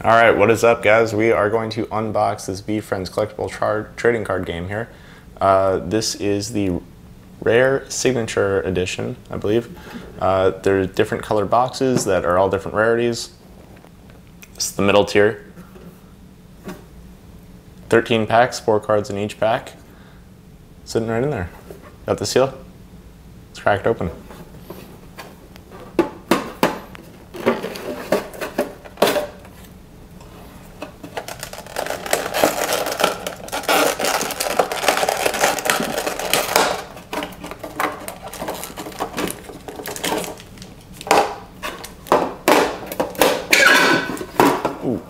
All right, what is up, guys? We are going to unbox this VeeFriends collectible trading card game here. This is the Rare Signature Edition, I believe. There's different colored boxes that are all different rarities. This is the middle tier. 13 packs, 4 cards in each pack. Sitting right in there. Got the seal. Let's crack it open. Ooh.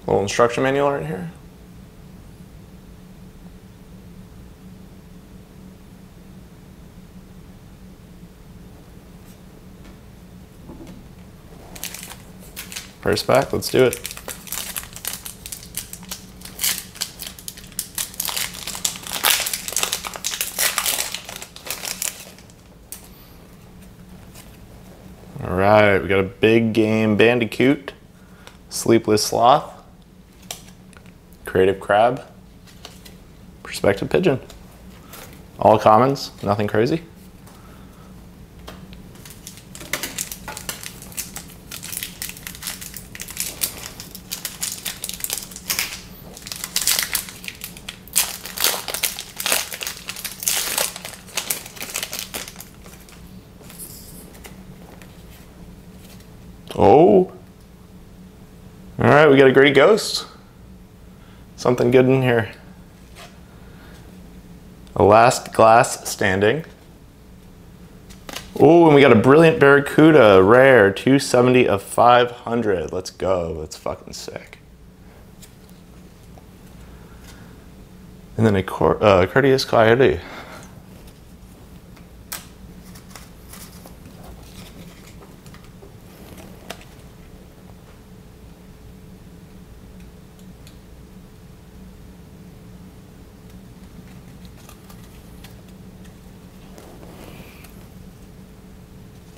Little instruction manual right here. First pack, let's do it. All right, we got a big game Bandicoot, Sleepless Sloth, Creative Crab, Perspective Pigeon. All commons, nothing crazy. Oh, all right, we got a Gritty Ghost. Something good in here. A Last Glass Standing. Oh, and we got a Brilliant Barracuda, rare, 270 of 500. Let's go, that's fucking sick. And then a Courteous Coyote.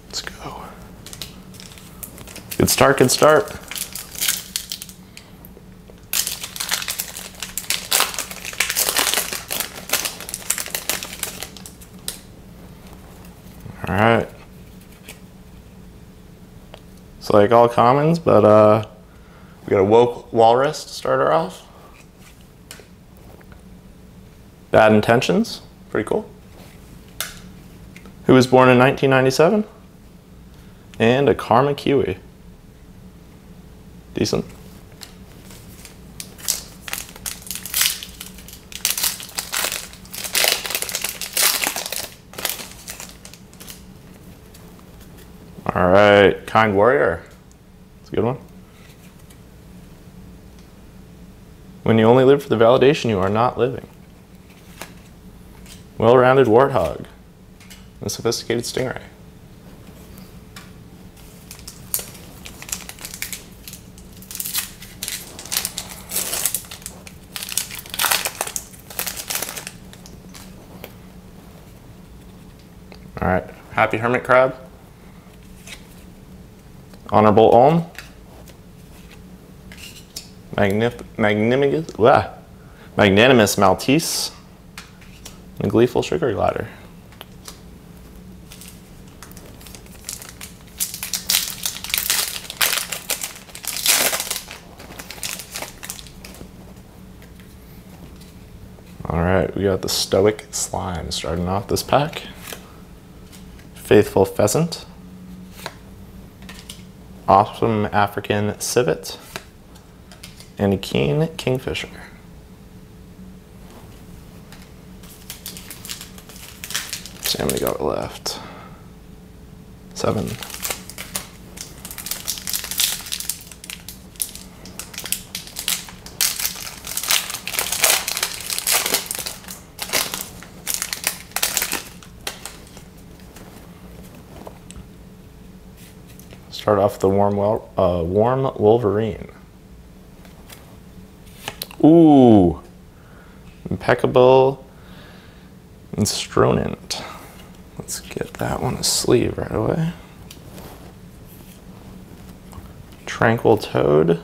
Let's go. Good start, good start. All right. So like all commons, but we got a Woke Walrus to start her off. Bad Intentions, pretty cool. Who was born in 1997? And a Karma Kiwi. Decent. All right, Kind Warrior. That's a good one. When you only live for the validation, you are not living. Well-rounded Warthog. And Sophisticated Stingray. All right, Happy Hermit Crab, Honorable Olm, Magnanimous Maltese, and Gleeful Sugar Glider. All right, we got the Stoic Slime starting off this pack. Faithful Pheasant, Awesome African Civet, and a Keen Kingfisher. See how many got left. 7. Start off the Warm Wolverine. Ooh, Impeccable Instrument. Let's get that one a sleeve right away. Tranquil Toad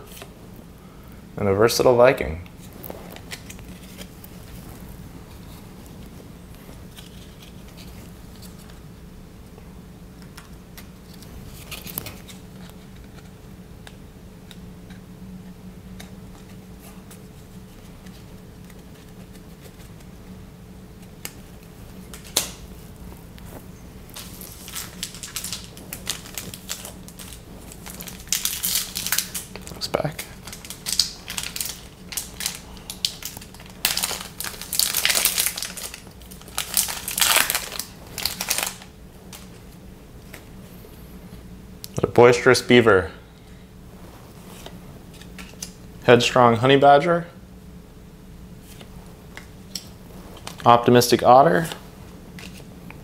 and a Versatile Viking. Back. A Boisterous Beaver, Headstrong Honey Badger, Optimistic Otter,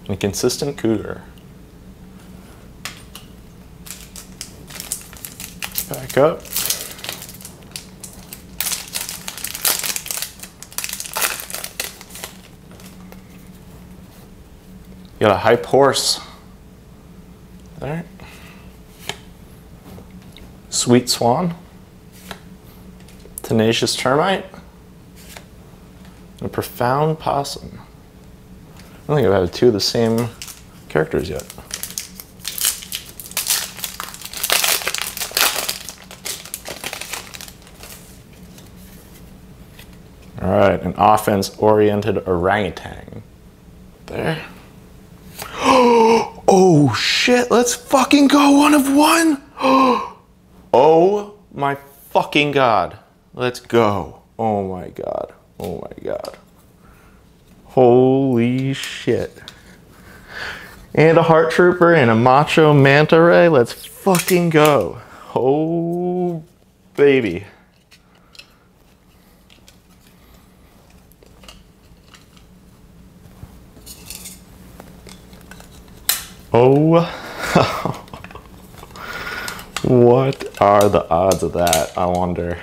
and Consistent Cougar. Back up. You got a Hype Horse. There. Sweet Swan. Tenacious Termite. And a Profound Possum. I don't think I've had two of the same characters yet. All right, an offense-oriented orangutan. There. Oh shit, let's fucking go 1 of 1. Oh my fucking god. Let's go. Oh my god. Oh my god. Holy shit. And a Heart Trooper and a Macho Manta Ray. Let's fucking go. Oh baby. Oh, what are the odds of that, I wonder?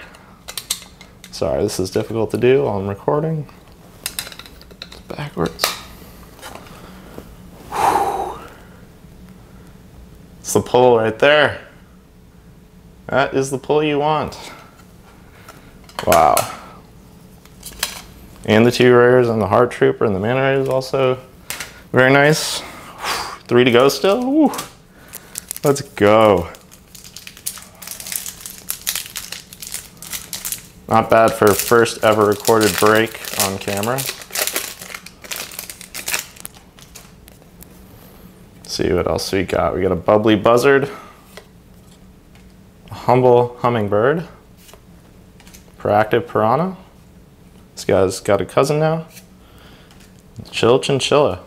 Sorry, this is difficult to do while I'm recording. It's backwards. Whew. It's the pull right there. That is the pull you want. Wow. And the 2 rares and the Heart Trooper and the Manta Ray is also very nice. 3 to go still? Woo. Let's go. Not bad for first ever recorded break on camera. Let's see what else we got. We got a Bubbly Buzzard, a Humble Hummingbird, Proactive Piranha. This guy's got a cousin now. Chill Chinchilla.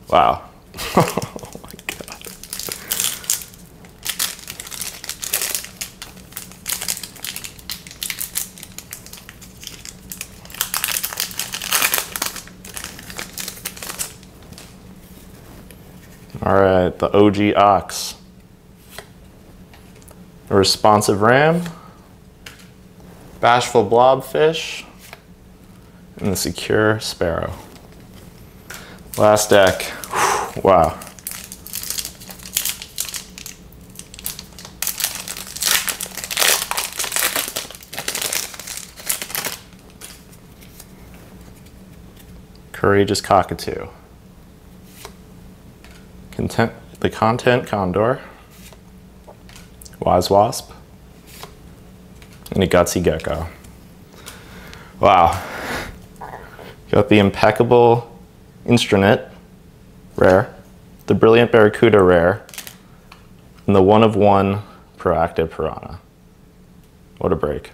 Wow. Oh my god. All right, the OG Ox. A Responsive Ram. Bashful Blobfish. And the Secure Sparrow. Last deck. Wow. Courageous Cockatoo. The Content Condor. Wise Wasp. And a Gutsy Gecko. Wow. Got the Impeccable Instranet rare, the Brilliant Barracuda rare, and the 1 of 1 Proactive Piranha. What a break.